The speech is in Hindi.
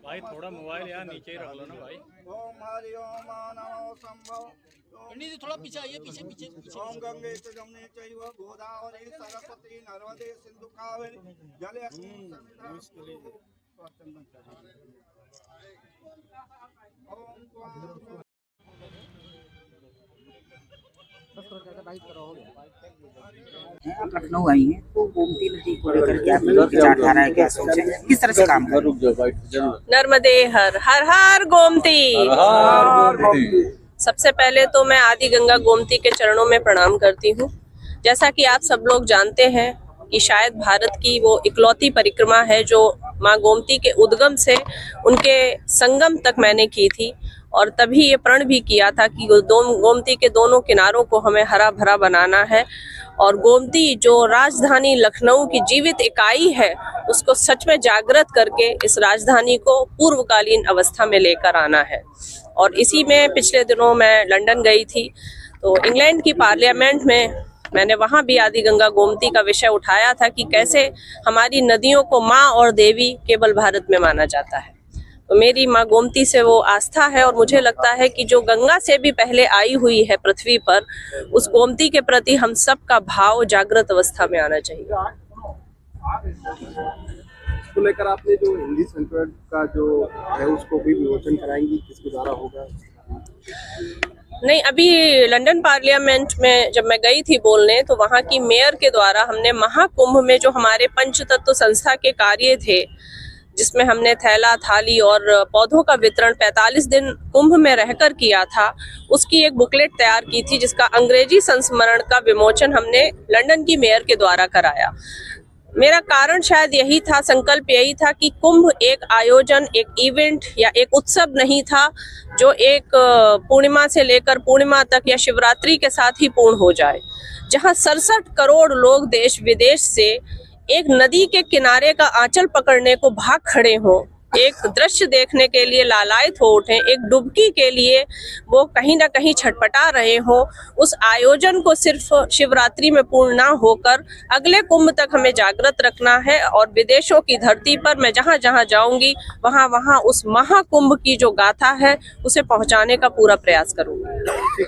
भाई थोड़ा मोबाइल यहाँ नीचे ही रख लो ना भाई। ओम हरि ओम नमो शंभो। पंडित जी थोड़ा पीछे आइए, पीछे पीछे पीछे। ओम गंगे च जमुने चैव गोदावरी सरस्वती नर्मदे सिंधु कावेरी जलेस्मिन् आप लखनऊ आई हैं तो गोमती नदी को लेकर के आपकी विचारधारा है, क्या सोच है, किस तरह से काम करें? नर्मदे हर हर हर गोमती। सबसे पहले तो मैं आदि गंगा गोमती के चरणों में प्रणाम करती हूँ। जैसा कि आप सब लोग जानते हैं कि शायद भारत की वो इकलौती परिक्रमा है जो माँ गोमती के उद्गम से उनके संगम तक मैंने की थी, और तभी ये प्रण भी किया था कि गोमती के दोनों किनारों को हमें हरा भरा बनाना है, और गोमती जो राजधानी लखनऊ की जीवित इकाई है उसको सच में जागृत करके इस राजधानी को पूर्वकालीन अवस्था में लेकर आना है। और इसी में पिछले दिनों मैं लंदन गई थी, तो इंग्लैंड की पार्लियामेंट में मैंने वहाँ भी आदि गंगा गोमती का विषय उठाया था कि कैसे हमारी नदियों को माँ और देवी केवल भारत में माना जाता है। तो मेरी माँ गोमती से वो आस्था है, और मुझे लगता है कि जो गंगा से भी पहले आई हुई है पृथ्वी पर, उस गोमती के प्रति हम सब का भाव जागृत अवस्था में आना चाहिए। इसको लेकर आपने जो हिंदी संकट का जो है उसको भी विमोचन कराएंगी, किसके द्वारा होगा? नहीं, अभी लंदन पार्लियामेंट में जब मैं गई थी बोलने, तो वहाँ की मेयर के द्वारा हमने महाकुंभ में जो हमारे पंचतत्व संस्था के कार्य थे, जिसमें हमने थैला थाली और पौधों का वितरण 45 दिन कुंभ में रहकर किया था, उसकी एक बुकलेट तैयार की थी जिसका अंग्रेजी संस्मरण का विमोचन हमने लंदन की मेयर के द्वारा कराया। मेरा कारण शायद यही था, संकल्प यही था कि कुंभ एक आयोजन, एक इवेंट या एक उत्सव नहीं था जो एक पूर्णिमा से लेकर पूर्णिमा तक या शिवरात्रि के साथ ही पूर्ण हो जाए, जहां 67 करोड़ लोग देश विदेश से एक नदी के किनारे का आंचल पकड़ने को भाग खड़े हों, एक दृश्य देखने के लिए लालायित हो उठें, एक डुबकी के लिए वो कहीं ना कहीं छटपटा रहे हों। उस आयोजन को सिर्फ शिवरात्रि में पूर्ण ना होकर अगले कुंभ तक हमें जागृत रखना है, और विदेशों की धरती पर मैं जहां जहां जाऊंगी वहां वहां उस महाकुंभ की जो गाथा है उसे पहुंचाने का पूरा प्रयास करूंगी।